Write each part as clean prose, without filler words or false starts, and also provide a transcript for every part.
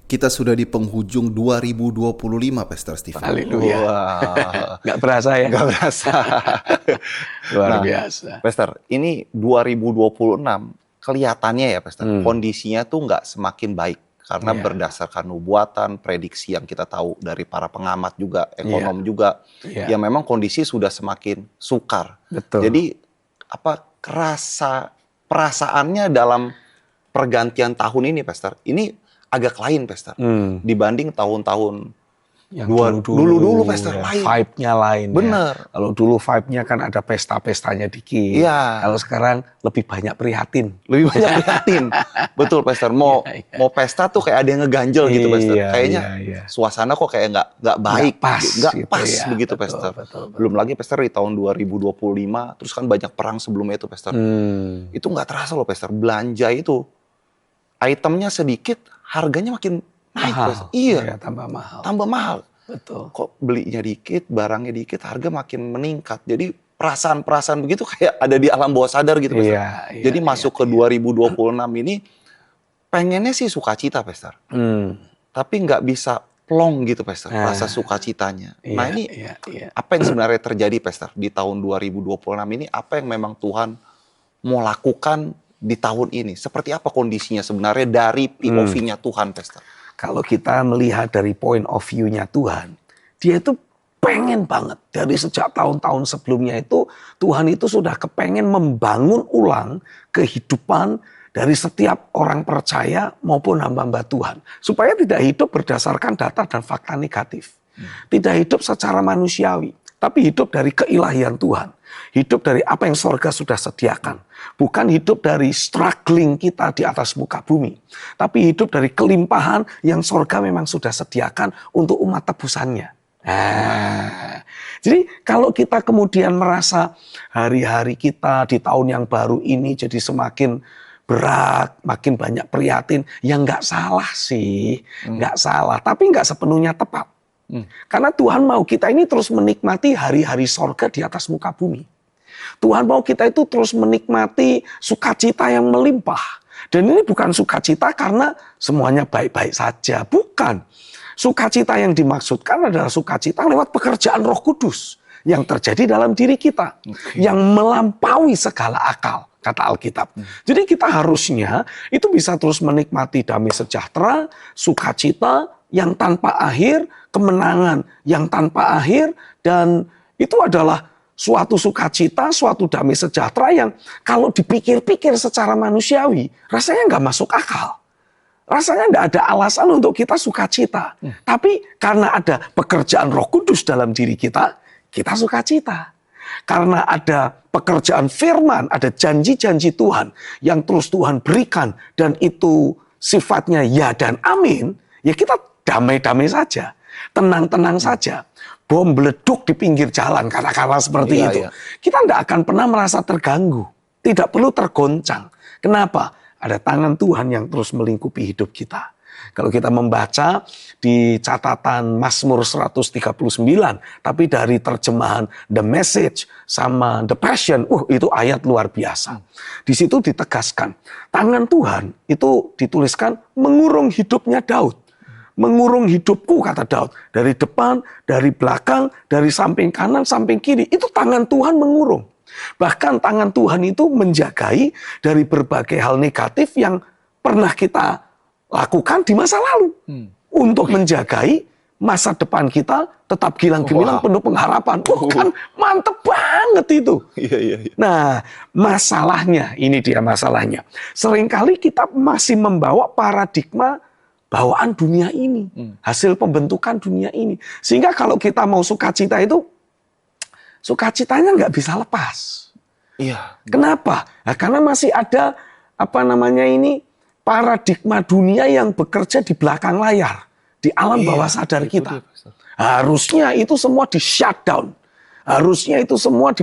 Kita sudah di penghujung 2025, Pastor Stephen. Haleluya. Wah, Nggak berasa ya? nggak berasa. Luar Nah, biasa. Pastor, ini 2026 kelihatannya ya, Pastor, kondisinya tuh nggak semakin baik. Karena Iya. berdasarkan nubuatan, prediksi yang kita tahu dari para pengamat juga, ekonom Iya. juga, Iya. ya memang kondisi sudah semakin sukar. Betul. Jadi perasaannya dalam pergantian tahun ini, Pastor, ini agak lain, Pastor, dibanding tahun-tahun Yang dulu, Pastor, ya, lain. vibe-nya lain. Bener. Ya. Kalau dulu vibe-nya kan ada pesta-pestanya dikit. Iya. Kalau sekarang lebih banyak prihatin. Lebih banyak prihatin. Betul, Pastor. Mau pesta tuh kayak ada yang ngeganjel gitu, Pastor. Iya, Kayaknya iya. suasana kok kayak nggak baik. Nggak pas Nggak gitu pas ya. begitu, Betul, Pastor. betul. Belum lagi, Pastor, di tahun 2025, terus kan banyak perang sebelumnya itu, Pastor. Itu nggak terasa loh, Pastor. Belanja itu, itemnya sedikit, harganya makin naik, Mahal. Pastor. Iya, Ya, tambah mahal. tambah mahal. Betul. Kok belinya dikit, barangnya dikit, harga makin meningkat. Jadi perasaan-perasaan begitu kayak ada di alam bawah sadar gitu, Pastor. Iya, iya, Jadi masuk ke 2026 ini, pengennya sih sukacita, Pastor. Tapi nggak bisa plong gitu, Pastor, rasa sukacitanya. Nah ini apa yang sebenarnya terjadi, Pastor, di tahun 2026 ini? Apa yang memang Tuhan mau lakukan di tahun ini? Seperti apa kondisinya sebenarnya dari POV-nya Tuhan, Pastor? Kalau kita melihat dari point of view-nya Tuhan, dia itu pengen banget. Dari sejak tahun-tahun sebelumnya itu, Tuhan itu sudah kepengen membangun ulang kehidupan dari setiap orang percaya maupun hamba-hamba Tuhan. Supaya tidak hidup berdasarkan data dan fakta negatif. Tidak hidup secara manusiawi, tapi hidup dari keilahian Tuhan. Hidup dari apa yang sorga sudah sediakan. Bukan hidup dari struggling kita di atas muka bumi. Tapi hidup dari kelimpahan yang sorga memang sudah sediakan untuk umat tebusannya. Jadi kalau kita kemudian merasa hari-hari kita di tahun yang baru ini jadi semakin berat, makin banyak prihatin, ya nggak salah sih. Nggak salah, tapi nggak sepenuhnya tepat. Karena Tuhan mau kita ini terus menikmati hari-hari sorga di atas muka bumi. Tuhan mau kita itu terus menikmati sukacita yang melimpah. Dan ini bukan sukacita karena semuanya baik-baik saja. Bukan. Sukacita yang dimaksudkan adalah sukacita lewat pekerjaan Roh Kudus yang terjadi dalam diri kita. Yang melampaui segala akal, kata Alkitab. Jadi kita harusnya itu bisa terus menikmati damai sejahtera, sukacita yang tanpa akhir, kemenangan yang tanpa akhir, dan itu adalah suatu sukacita, suatu damai sejahtera yang kalau dipikir-pikir secara manusiawi, rasanya nggak masuk akal. Rasanya nggak ada alasan untuk kita sukacita. Tapi karena ada pekerjaan Roh Kudus dalam diri kita, kita sukacita. Karena ada pekerjaan firman, ada janji-janji Tuhan yang terus Tuhan berikan, dan itu sifatnya ya dan amin, ya kita damai-damai saja, tenang-tenang saja. Bom meleduk di pinggir jalan, kata-kata seperti itu. Kita tidak akan pernah merasa terganggu, tidak perlu tergoncang. Kenapa? Ada tangan Tuhan yang terus melingkupi hidup kita. Kalau kita membaca di catatan Mazmur 139, tapi dari terjemahan The Message sama The Passion, itu ayat luar biasa. Di situ ditegaskan, tangan Tuhan itu dituliskan mengurung hidupnya Daud. Mengurung hidupku, kata Daud. Dari depan, dari belakang, dari samping kanan, samping kiri. Itu tangan Tuhan mengurung. Bahkan tangan Tuhan itu menjagai dari berbagai hal negatif yang pernah kita lakukan di masa lalu. Untuk menjagai masa depan kita tetap gilang-gemilang penuh pengharapan. Kan mantep banget itu. Nah, masalahnya, ini dia masalahnya. Seringkali kita masih membawa paradigma bawaan dunia ini, hasil pembentukan dunia ini. Sehingga kalau kita mau sukacita itu, sukacitanya nggak bisa lepas. Kenapa? Nah, karena masih ada paradigma dunia yang bekerja di belakang layar, di alam bawah sadar kita. Harusnya itu semua di shutdown, harusnya itu semua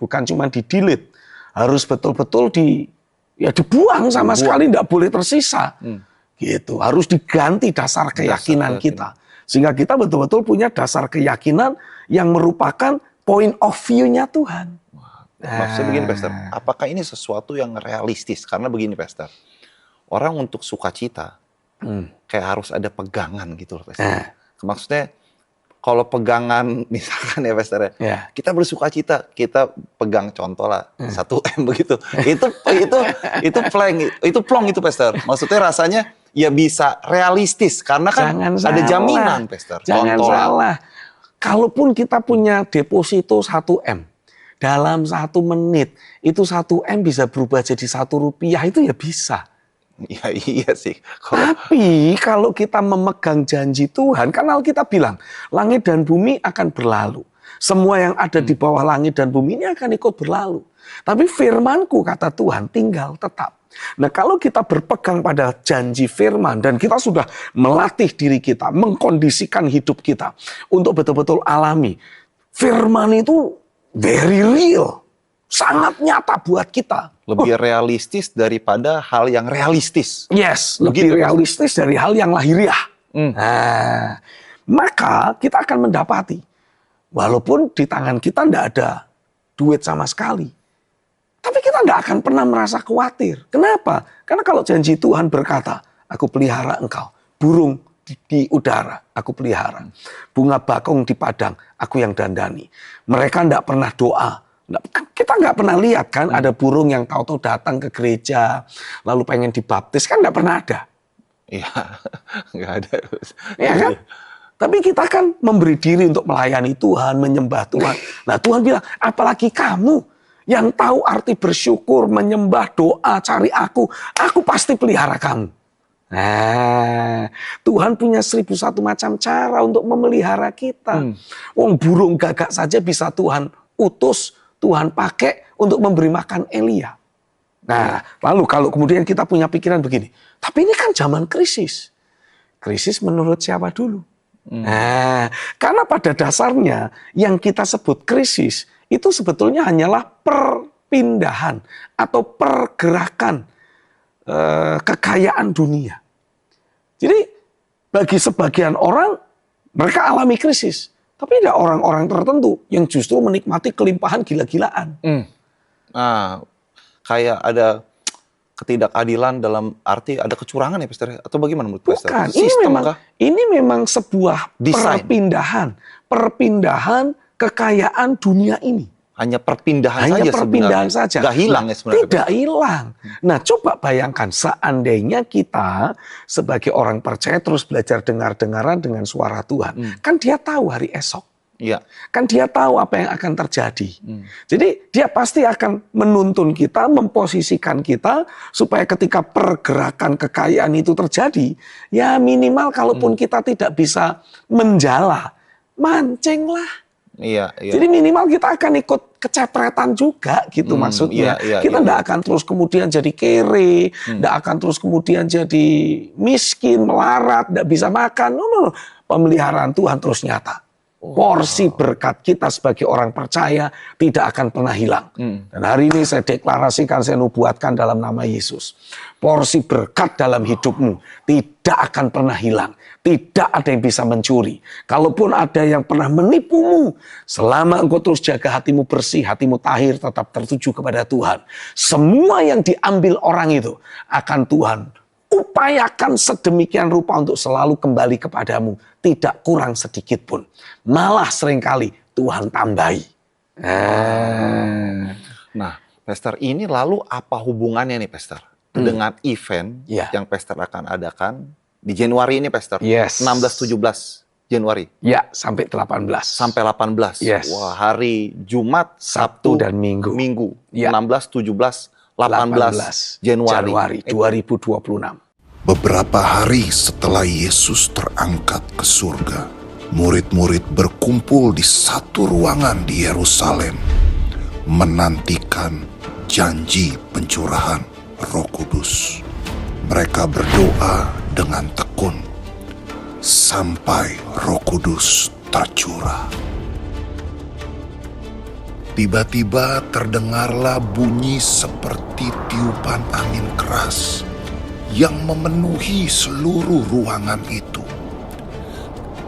bukan cuma di delete, harus betul-betul dibuang sama sekali, nggak boleh tersisa. Gitu, harus diganti dasar keyakinan kita. Sehingga kita betul-betul punya dasar keyakinan yang merupakan point of view-nya Tuhan. Maksudnya begini, Pastor, apakah ini sesuatu yang realistis? Karena begini, Pastor, orang untuk sukacita, kayak harus ada pegangan gitu loh, Pastor. Maksudnya kalau pegangan misalkan ya, Pastor, kita bersukacita, kita pegang contoh lah 1M begitu. Itu plong itu, Pastor. Maksudnya rasanya ya bisa realistis karena kan ada jaminan, Pastor. Jangan salah. Kalaupun kita punya deposito 1M, dalam 1 menit itu 1M bisa berubah jadi Rp1, itu ya bisa. Ya iya sih. Tapi kalau kita memegang janji Tuhan, kan Alkitab bilang, langit dan bumi akan berlalu. Semua yang ada di bawah langit dan bumi ini akan ikut berlalu. Tapi firman-Ku, kata Tuhan, tinggal tetap. Nah, kalau kita berpegang pada janji firman dan kita sudah melatih diri kita, mengkondisikan hidup kita untuk betul-betul alami, firman itu very real, sangat nyata buat kita. Lebih realistis daripada hal yang realistis. Yes, lebih realistis dari hal yang lahiriah. Nah, maka kita akan mendapati, walaupun di tangan kita tidak ada duit sama sekali, tapi kita tidak akan pernah merasa khawatir. Kenapa? Karena kalau janji Tuhan berkata, aku pelihara engkau, burung di udara, aku pelihara. Bunga bakung di padang, aku yang dandani. Mereka tidak pernah doa. Kita nggak pernah lihat kan ada burung yang tahu-tahu datang ke gereja, lalu pengen dibaptis, kan nggak pernah ada. Iya, nggak ada. Ya kan? Tapi kita kan memberi diri untuk melayani Tuhan, menyembah Tuhan. Nah, Tuhan bilang, apalagi kamu yang tahu arti bersyukur, menyembah, doa, cari aku pasti pelihara kamu. Nah, Tuhan punya 1001 macam cara untuk memelihara kita. Wong burung gagak saja bisa Tuhan utus, Tuhan pakai untuk memberi makan Elia. Nah, lalu kalau kemudian kita punya pikiran begini, tapi ini kan zaman krisis. Krisis menurut siapa dulu? Nah, karena pada dasarnya yang kita sebut krisis itu sebetulnya hanyalah perpindahan atau pergerakan kekayaan dunia. Jadi bagi sebagian orang mereka alami krisis, tapi ada orang-orang tertentu yang justru menikmati kelimpahan gila-gilaan. Nah, kayak ada ketidakadilan dalam arti ada kecurangan ya, Pastor? Atau bagaimana menurut Pastor? Bukan, ini memang sebuah perpindahan kekayaan dunia ini. Hanya perpindahan saja. Nggak hilang ya sebenarnya. Tidak hilang. Nah, coba bayangkan seandainya kita sebagai orang percaya terus belajar dengar-dengaran dengan suara Tuhan. Kan dia tahu hari esok. Iya. Kan dia tahu apa yang akan terjadi. Jadi dia pasti akan menuntun kita, memposisikan kita supaya ketika pergerakan kekayaan itu terjadi, ya minimal kalaupun kita tidak bisa menjala, mancinglah. Iya. Jadi minimal kita akan ikut kecepretan juga gitu maksudnya. Kita tidak akan terus kemudian jadi kere, tidak akan terus kemudian jadi miskin, melarat, tidak bisa makan. No. Pemeliharaan Tuhan terus nyata. Porsi berkat kita sebagai orang percaya tidak akan pernah hilang. Dan hari ini saya deklarasikan, saya nubuatkan dalam nama Yesus. Porsi berkat dalam hidupmu tidak akan pernah hilang. Tidak ada yang bisa mencuri. Kalaupun ada yang pernah menipumu, selama engkau terus jaga hatimu bersih, hatimu tahir, tetap tertuju kepada Tuhan. Semua yang diambil orang itu akan Tuhan upayakan sedemikian rupa untuk selalu kembali kepadamu. Tidak kurang sedikit pun. Malah seringkali Tuhan tambahi. Nah, Pastor, ini lalu apa hubungannya nih, Pastor? Dengan event yang Pastor akan adakan di Januari ini, Pastor? 16-17 Januari? Ya, sampai 18. Sampai 18? Yes. Wah, hari Jumat, Sabtu dan Minggu. 16, 17, 18 Januari 2026. Beberapa hari setelah Yesus terangkat ke surga, murid-murid berkumpul di satu ruangan di Yerusalem, menantikan janji pencurahan Roh Kudus. Mereka berdoa dengan tekun sampai Roh Kudus tercurah. Tiba-tiba terdengarlah bunyi seperti tiupan angin keras yang memenuhi seluruh ruangan itu.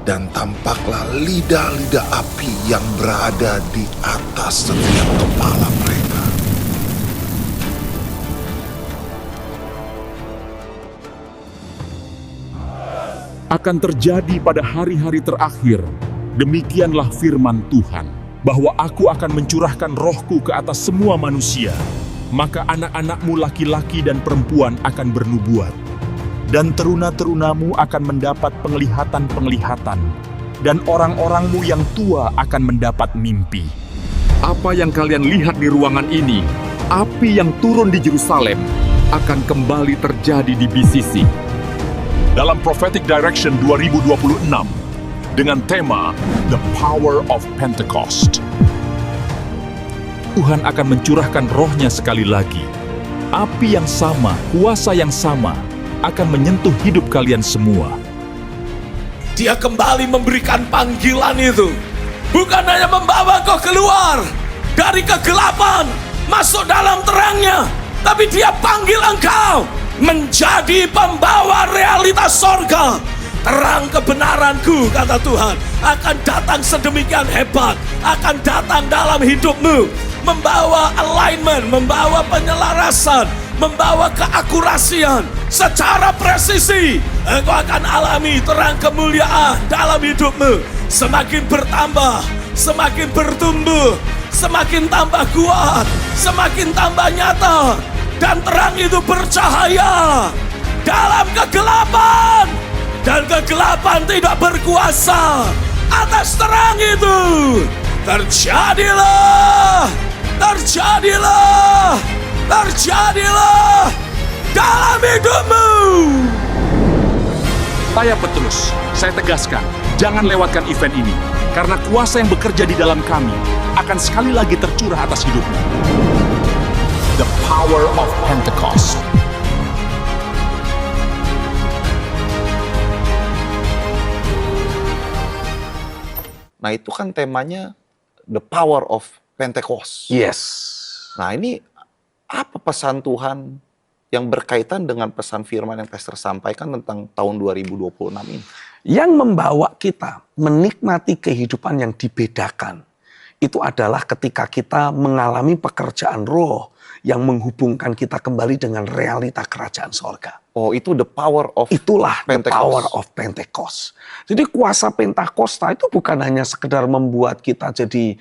Dan tampaklah lidah-lidah api yang berada di atas setiap kepala mereka. akan terjadi pada hari-hari terakhir. Demikianlah firman Tuhan, bahwa aku akan mencurahkan rohku ke atas semua manusia. Maka anak-anakmu laki-laki dan perempuan akan bernubuat. Dan teruna-terunamu akan mendapat penglihatan-penglihatan. Dan orang-orangmu yang tua akan mendapat mimpi. Apa yang kalian lihat di ruangan ini, api yang turun di Yerusalem, akan kembali terjadi di BCC. Dalam Prophetic Direction 2026, dengan tema The Power of Pentecost. Tuhan akan mencurahkan rohnya sekali lagi. Api yang sama, kuasa yang sama, akan menyentuh hidup kalian semua. Dia kembali memberikan panggilan itu. Bukan hanya membawa kau keluar dari kegelapan, masuk dalam terangnya. Tapi dia panggil engkau menjadi pembawa realitas sorga. Terang kebenaranku, kata Tuhan, akan datang sedemikian hebat, akan datang dalam hidupmu, membawa alignment, membawa penyelarasan, membawa keakurasian secara presisi. Engkau akan alami terang kemuliaan dalam hidupmu. Semakin bertambah, semakin bertumbuh, semakin tambah kuat, semakin tambah nyata. Dan terang itu bercahaya dalam kegelapan. Dan kegelapan tidak berkuasa atas terang itu. Terjadilah, terjadilah, terjadilah dalam hidupmu. Saya Petrus, saya tegaskan, jangan lewatkan event ini. Karena kuasa yang bekerja di dalam kami akan sekali lagi tercurah atas hidupmu. The Power of Pentecost. Nah itu kan temanya The Power of Pentecost. Yes. Nah ini apa pesan Tuhan yang berkaitan dengan pesan firman yang Pastor sampaikan tentang tahun 2026 ini? Yang membawa kita menikmati kehidupan yang dibedakan, itu adalah ketika kita mengalami pekerjaan roh yang menghubungkan kita kembali dengan realita kerajaan sorga. Oh, itu the power of Itulah Pentecost. The power of Pentecost. Jadi kuasa Pentakosta itu bukan hanya sekedar membuat kita jadi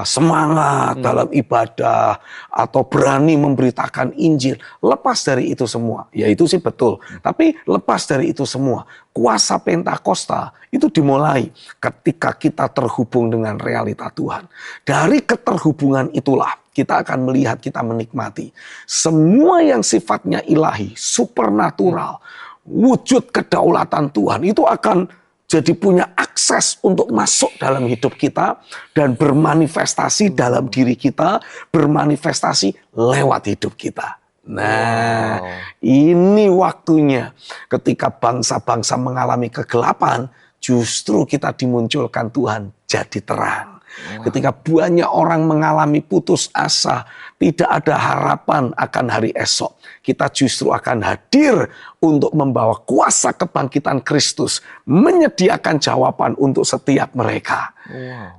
semangat dalam ibadah atau berani memberitakan Injil. Lepas dari itu semua, ya itu sih betul. Tapi lepas dari itu semua, kuasa Pentakosta itu dimulai ketika kita terhubung dengan realita Tuhan. Dari keterhubungan itulah kita akan melihat, kita menikmati semua yang sifatnya ilahi, supernatural, wujud kedaulatan Tuhan itu akan jadi punya akses untuk masuk dalam hidup kita dan bermanifestasi dalam diri kita, bermanifestasi lewat hidup kita. Nah, ini waktunya ketika bangsa-bangsa mengalami kegelapan, justru kita dimunculkan Tuhan jadi terang. Ketika banyak orang mengalami putus asa, tidak ada harapan akan hari esok, kita justru akan hadir untuk membawa kuasa kebangkitan Kristus, menyediakan jawaban untuk setiap mereka.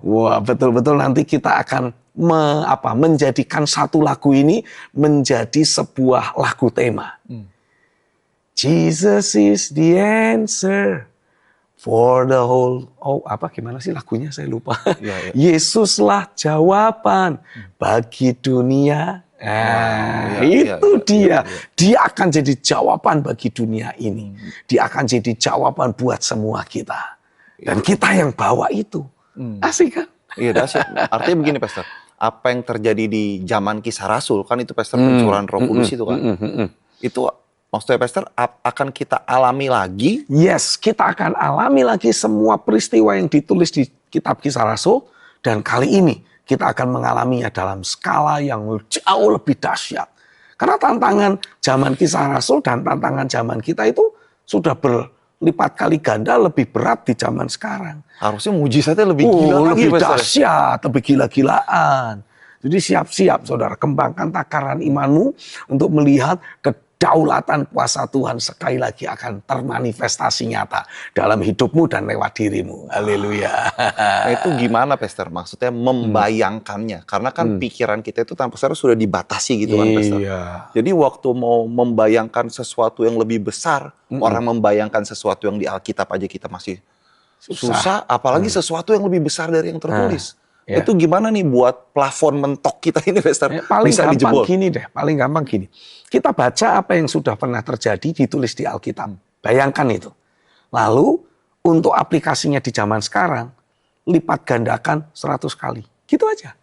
Wah, betul-betul nanti kita akan menjadikan satu lagu ini menjadi sebuah lagu tema. Jesus is the answer for the whole, gimana sih lagunya saya lupa. Yesuslah jawaban bagi dunia. Itu dia. Dia akan jadi jawaban bagi dunia ini. Dia akan jadi jawaban buat semua kita. Dan kita yang bawa itu. Asik kan? Iya, dahsyat. Artinya begini, Pastor. Apa yang terjadi di zaman Kisah Rasul, kan itu Pastor pencurahan Roh Kudus itu kan. Itu maksudnya Pastor, akan kita alami lagi? Yes, kita akan alami lagi semua peristiwa yang ditulis di kitab Kisah Rasul. Dan kali ini kita akan mengalaminya dalam skala yang jauh lebih dahsyat. Karena tantangan zaman Kisah Rasul dan tantangan zaman kita itu sudah berlipat kali ganda lebih berat di zaman sekarang. Harusnya mujizatnya lebih gila lagi, lebih Pastor. dahsyat, lebih gila-gilaan. Jadi siap-siap saudara, kembangkan takaran imanmu untuk melihat kedaulatan kuasa Tuhan sekali lagi akan termanifestasi nyata dalam hidupmu dan lewat dirimu. Haleluya. Nah itu gimana Pastor? Maksudnya membayangkannya. Karena kan pikiran kita itu tanpa sadar sudah dibatasi gitu kan Pastor. Jadi waktu mau membayangkan sesuatu yang lebih besar, orang membayangkan sesuatu yang di Alkitab aja kita masih susah, apalagi sesuatu yang lebih besar dari yang tertulis. Itu gimana nih buat plafon mentok kita ini Pastor? Paling bisa gampang dijebol. gini deh, paling gampang gini. Kita baca apa yang sudah pernah terjadi ditulis di Alkitab. Bayangkan itu. Lalu untuk aplikasinya di zaman sekarang, lipat gandakan 100 kali. Gitu aja.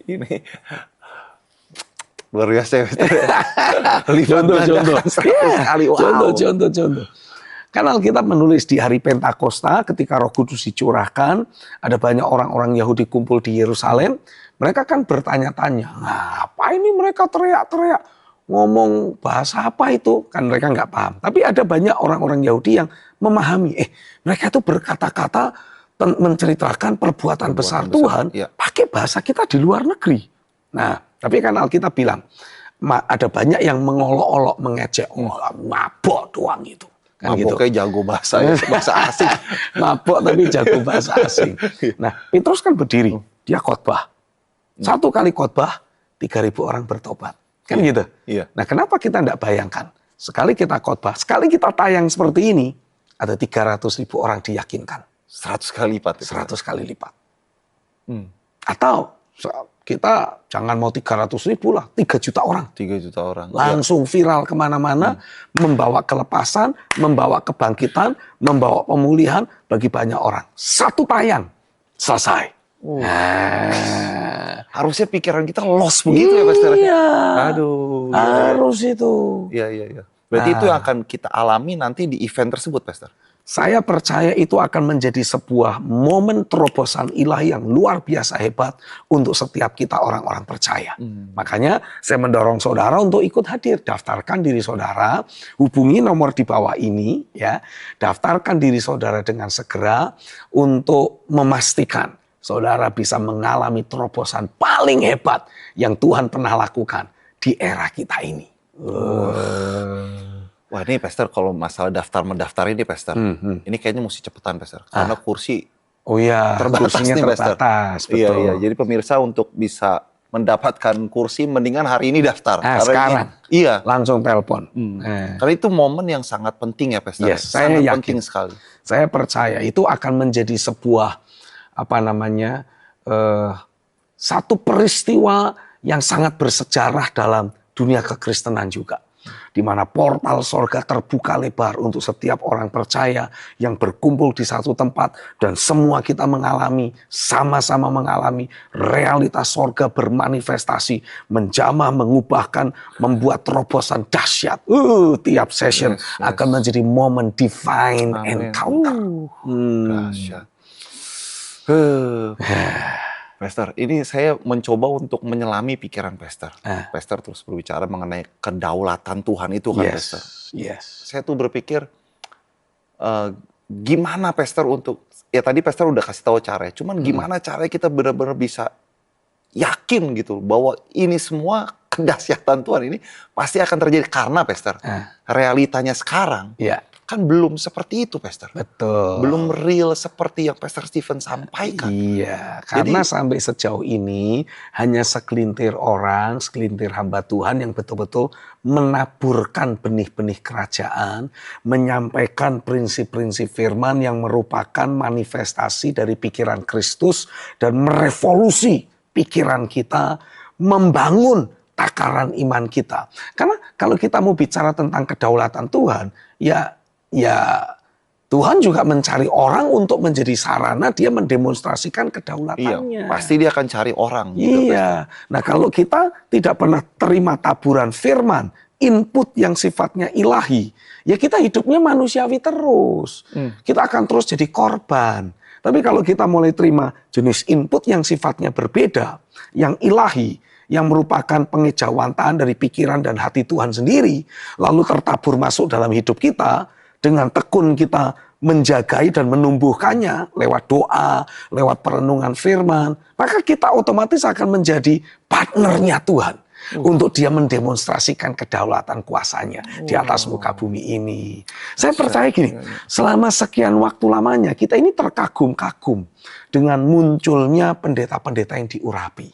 Ini luar biasa ya Pastor. Contoh. Kan Alkitab menulis di hari Pentakosta ketika Roh Kudus dicurahkan, ada banyak orang-orang Yahudi kumpul di Yerusalem. Mereka kan bertanya-tanya, apa ini mereka teriak-teriak? Ngomong bahasa apa itu? Kan mereka nggak paham. Tapi ada banyak orang-orang Yahudi yang memahami. Mereka itu berkata-kata menceritakan perbuatan besar Tuhan pakai bahasa kita di luar negeri. Nah, tapi kan Alkitab bilang, ada banyak yang mengolok-olok, mengejek, mabok doang itu. Kan mabok kayak jago bahasa asing. Mabok tapi jago bahasa asing. Nah, Petrus kan berdiri, dia khotbah. Satu kali khotbah, 3.000 orang bertobat. Kan gitu. Iya. Nah, kenapa kita tidak bayangkan? Sekali kita khotbah, sekali kita tayang seperti ini, ada 300.000 orang diyakinkan. 100 kali lipat. 100 kali lipat. Atau kita jangan mau 300.000 lah, 3 juta orang. 3 juta orang. Langsung viral kemana-mana, membawa kelepasan, membawa kebangkitan, membawa pemulihan bagi banyak orang. Satu tayang, selesai. Harusnya pikiran kita lost begitu ya Pastor? Iya. Aduh. Harus itu. Iya. Berarti itu yang akan kita alami nanti di event tersebut Pastor? Saya percaya itu akan menjadi sebuah momen terobosan ilahi yang luar biasa hebat untuk setiap kita orang-orang percaya. Makanya saya mendorong saudara untuk ikut hadir. Daftarkan diri saudara, hubungi nomor di bawah ini, ya. Daftarkan diri saudara dengan segera untuk memastikan saudara bisa mengalami terobosan paling hebat yang Tuhan pernah lakukan di era kita ini. Wah ini Pastor kalau masalah daftar-mendaftar ini Pastor, ini kayaknya mesti cepetan Pastor. Karena kursi kursinya nih Pastor. terbatas. Betul. Iya, jadi pemirsa untuk bisa mendapatkan kursi mendingan hari ini daftar. Karena sekarang iya. Langsung telepon. Karena itu momen yang sangat penting ya Pastor. Yes, saya sangat yakin. penting sekali. Saya percaya itu akan menjadi sebuah satu peristiwa yang sangat bersejarah dalam dunia kekristenan juga. Di mana portal sorga terbuka lebar untuk setiap orang percaya yang berkumpul di satu tempat. Dan semua kita sama-sama mengalami realitas sorga bermanifestasi. Menjamah, mengubahkan, membuat terobosan dahsyat. Tiap session akan menjadi momen divine encounter. Dahsyat. Pastor, ini saya mencoba untuk menyelami pikiran Pastor. Pastor terus berbicara mengenai kedaulatan Tuhan itu kan Pastor. Yes. Saya tuh berpikir, gimana Pastor untuk, ya tadi Pastor udah kasih tahu caranya, cuman gimana caranya kita benar-benar bisa yakin gitu bahwa ini semua kedahsyatan Tuhan ini pasti akan terjadi karena Pastor, realitanya sekarang. Kan belum seperti itu, Pastor. Betul. Belum real seperti yang Pastor Stephen sampaikan. Iya, karena sampai sejauh ini hanya segelintir orang, segelintir hamba Tuhan yang betul-betul menaburkan benih-benih kerajaan, menyampaikan prinsip-prinsip firman yang merupakan manifestasi dari pikiran Kristus dan merevolusi pikiran kita, membangun takaran iman kita. Karena kalau kita mau bicara tentang kedaulatan Tuhan, ya Tuhan juga mencari orang untuk menjadi sarana dia mendemonstrasikan kedaulatannya. Iya, pasti dia akan cari orang. Gitu, iya. Nah kalau kita tidak pernah terima taburan firman, input yang sifatnya ilahi, ya kita hidupnya manusiawi terus. Kita akan terus jadi korban. Tapi kalau kita mulai terima jenis input yang sifatnya berbeda, yang ilahi, yang merupakan pengejawantahan dari pikiran dan hati Tuhan sendiri, lalu tertabur masuk dalam hidup kita, dengan tekun kita menjagai dan menumbuhkannya lewat doa, lewat perenungan firman, maka kita otomatis akan menjadi partnernya Tuhan. untuk dia mendemonstrasikan kedaulatan kuasanya di atas muka bumi ini. Saya percaya gini, selama sekian waktu lamanya kita ini terkagum-kagum dengan munculnya pendeta-pendeta yang diurapi.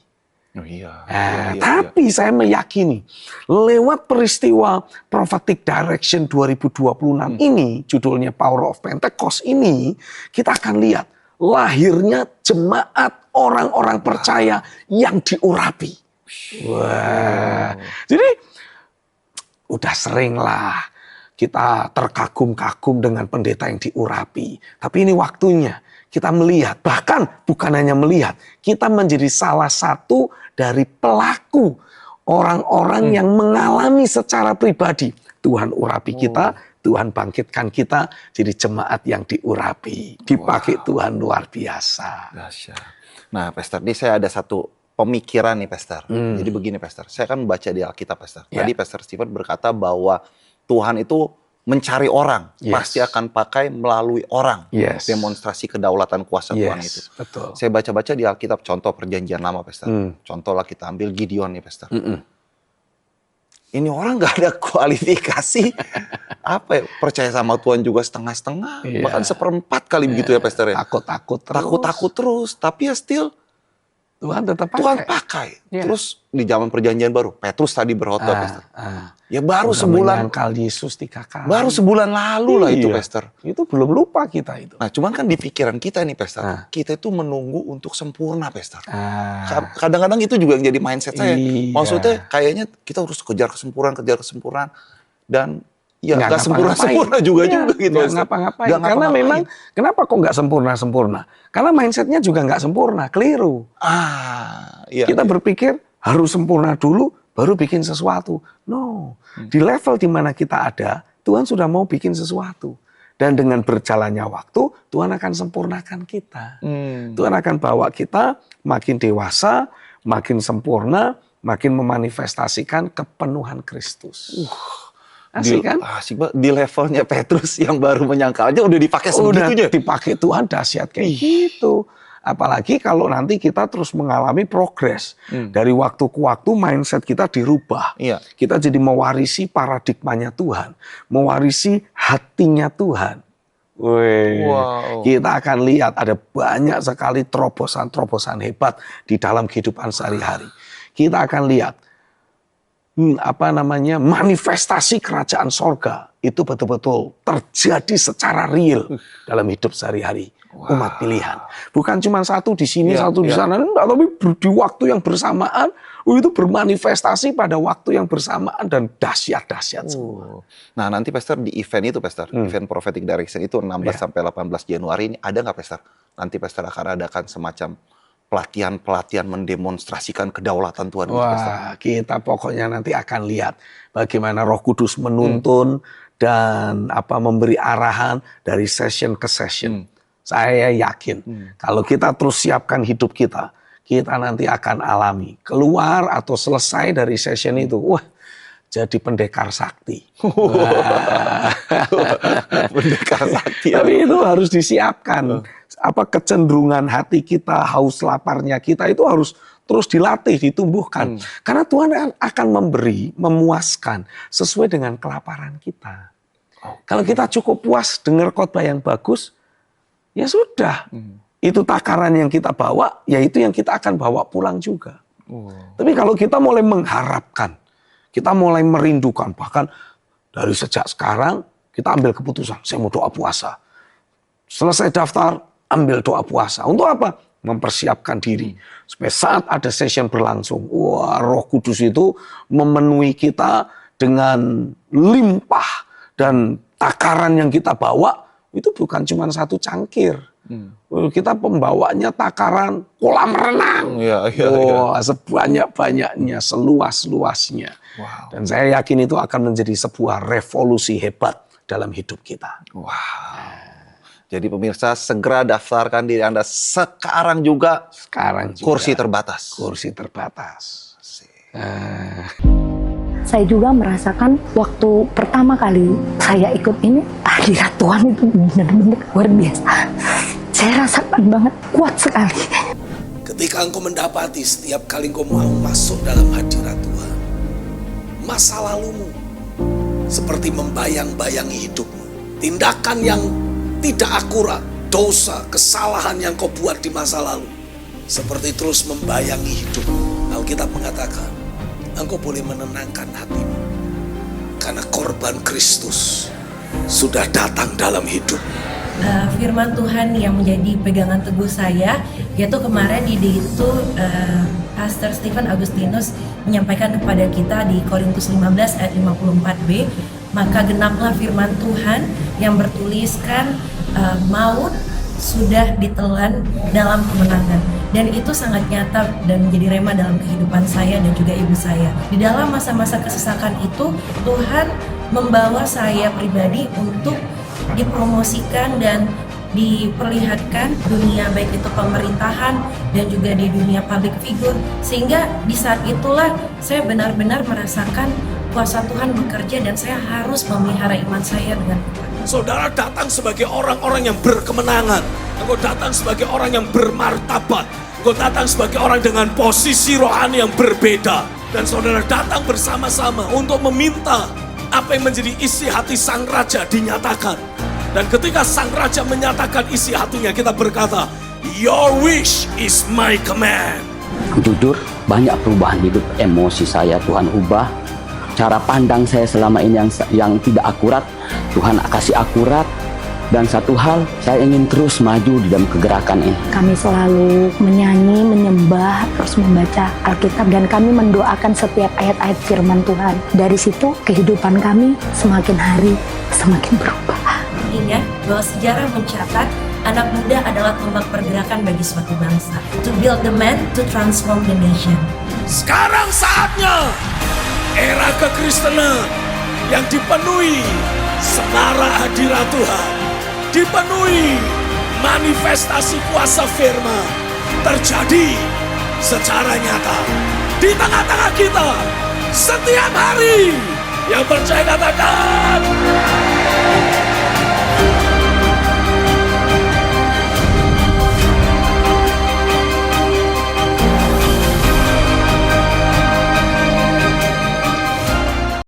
Tapi saya meyakini lewat peristiwa Prophetic Direction 2026 ini, judulnya Power of Pentecost ini, kita akan lihat lahirnya jemaat orang-orang percaya yang diurapi. Wah. Jadi udah sering lah kita terkagum-kagum dengan pendeta yang diurapi. Tapi ini waktunya kita melihat, bahkan bukan hanya melihat, kita menjadi salah satu dari pelaku orang-orang yang mengalami secara pribadi. Tuhan urapi kita, Tuhan bangkitkan kita jadi jemaat yang diurapi. Dipakai Tuhan luar biasa. Nah, Pastor, ini saya ada satu pemikiran nih, Pastor. Jadi begini, Pastor. Saya kan membaca di Alkitab, Pastor. Tadi Pastor Stephen berkata bahwa Tuhan itu mencari orang, pasti akan pakai melalui orang, demonstrasi kedaulatan kuasa Tuhan itu. Betul. Saya baca-baca di Alkitab, contoh perjanjian lama, Pastor. Contohlah kita ambil Gideon nih, Pastor. Ini orang nggak ada kualifikasi, percaya sama Tuhan juga setengah-setengah, bahkan seperempat kali begitu ya, Pastor. Takut-takut terus, tapi ya still Tuhan tetap pakai. Tuhan pakai. Terus di zaman perjanjian baru, Petrus tadi berkhotbah, Pastor. Ya baru sebulan. Menyangkal Yesus 3 kali. Baru sebulan lalu lah itu, Pastor. Itu belum lupa kita itu. Nah, cuman kan di pikiran kita nih, Pastor. Kita itu menunggu untuk sempurna, Pastor. Kadang-kadang itu juga yang jadi mindset saya. Maksudnya kayaknya kita harus kejar kesempurnaan. Dan ya nggak sempurna juga gitu. Nggak ngapa-ngapain. Karena memang, kenapa kok nggak sempurna? Karena mindsetnya juga nggak sempurna, keliru. Kita berpikir harus sempurna dulu, baru bikin sesuatu. No, di level di mana kita ada, Tuhan sudah mau bikin sesuatu. Dan dengan berjalannya waktu, Tuhan akan sempurnakan kita. Tuhan akan bawa kita makin dewasa, makin sempurna, makin memanifestasikan kepenuhan Kristus. Asik kan? Asik banget. Di levelnya Petrus yang baru menyangka aja udah dipakai sebegitunya. Udah dipakai Tuhan, dahsyat kayak gitu. Apalagi kalau nanti kita terus mengalami progres. Dari waktu ke waktu mindset kita dirubah. Kita jadi mewarisi paradigmanya Tuhan. Mewarisi hatinya Tuhan. Kita akan lihat ada banyak sekali terobosan-terobosan hebat di dalam kehidupan sehari-hari. Kita akan lihat manifestasi kerajaan sorga itu betul-betul terjadi secara real dalam hidup sehari-hari umat pilihan. Bukan cuma satu di sini, satu di sana, enggak, tapi di waktu yang bersamaan itu bermanifestasi pada waktu yang bersamaan dan dahsyat-dahsyat semua. Nah, nanti Pastor di event itu, Pastor, event Prophetic Direction itu 16 sampai 18 Januari ini ada nggak, Pastor? Nanti Pastor akan adakan semacam pelatihan mendemonstrasikan kedaulatan Tuhan. Kita pokoknya nanti akan lihat bagaimana Roh Kudus menuntun dan memberi arahan dari session ke session. Saya yakin kalau kita terus siapkan hidup kita nanti akan alami keluar atau selesai dari session itu. Jadi pendekar sakti. Pendekar sakti. Tapi itu harus disiapkan. Kecenderungan hati kita, haus laparnya kita itu harus terus dilatih, ditumbuhkan. Karena Tuhan akan memuaskan sesuai dengan kelaparan kita. Kalau kita cukup puas dengar khotbah yang bagus, ya sudah. Itu takaran yang kita bawa, ya itu yang kita akan bawa pulang juga. Tapi kalau kita mulai mengharapkan, kita mulai merindukan, bahkan dari sejak sekarang kita ambil keputusan, saya mau doa puasa. Selesai daftar, ambil doa puasa. Untuk apa? Mempersiapkan diri. Supaya saat ada session berlangsung, Roh Kudus itu memenuhi kita dengan limpah. Dan takaran yang kita bawa, itu bukan cuma satu cangkir. Kita pembawanya takaran kolam renang. Sebanyak-banyaknya, seluas-luasnya. Dan saya yakin itu akan menjadi sebuah revolusi hebat dalam hidup kita. Jadi pemirsa, segera daftarkan diri Anda sekarang juga. Kursi terbatas. Saya juga merasakan waktu pertama kali saya ikut ini, hadirat Tuhan itu benar-benar luar biasa. Saya rasakan banget, kuat sekali. Ketika engkau mendapati setiap kali engkau mau masuk dalam hadirat Tuhan, masa lalumu. Seperti membayang-bayangi hidupmu. Tindakan yang tidak akurat, dosa, kesalahan yang kau buat di masa lalu. Seperti terus membayangi hidupmu. Alkitab mengatakan, engkau boleh menenangkan hatimu. Karena korban Kristus sudah datang dalam hidupmu. Firman Tuhan yang menjadi pegangan teguh saya, yaitu kemarin itu Pastor Stephen Agustinus menyampaikan kepada kita di Korintus 15 ayat 54b, maka genaplah firman Tuhan yang bertuliskan maut sudah ditelan dalam kemenangan. Dan itu sangat nyata dan menjadi rema dalam kehidupan saya dan juga ibu saya. Di dalam masa-masa kesesakan itu, Tuhan membawa saya pribadi untuk dipromosikan dan diperlihatkan dunia, baik itu pemerintahan dan juga di dunia public figure, sehingga di saat itulah saya benar-benar merasakan kuasa Tuhan bekerja dan saya harus memelihara iman saya dengan kuat. Saudara datang sebagai orang-orang yang berkemenangan. Engkau datang sebagai orang yang bermartabat. Engkau datang sebagai orang dengan posisi rohani yang berbeda. Dan saudara datang bersama-sama untuk meminta apa yang menjadi isi hati sang raja dinyatakan. Dan ketika sang raja menyatakan isi hatinya, kita berkata, your wish is my command. Jujur, banyak perubahan hidup, emosi saya Tuhan ubah. Cara pandang saya selama ini yang tidak akurat, Tuhan kasih akurat. Dan satu hal, saya ingin terus maju di dalam kegerakan ini. Kami selalu menyanyi, menyembah, terus membaca Alkitab, dan kami mendoakan setiap ayat-ayat firman Tuhan. Dari situ kehidupan kami semakin hari semakin berubah. Ingat bahwa sejarah mencatat anak muda adalah tombak pergerakan bagi suatu bangsa. To build the man, to transform the nation. Sekarang saatnya era kekristenan yang dipenuhi senara hadirat Tuhan, dipenuhi manifestasi kuasa firman terjadi secara nyata di tengah-tengah kita setiap hari. Yang percaya katakan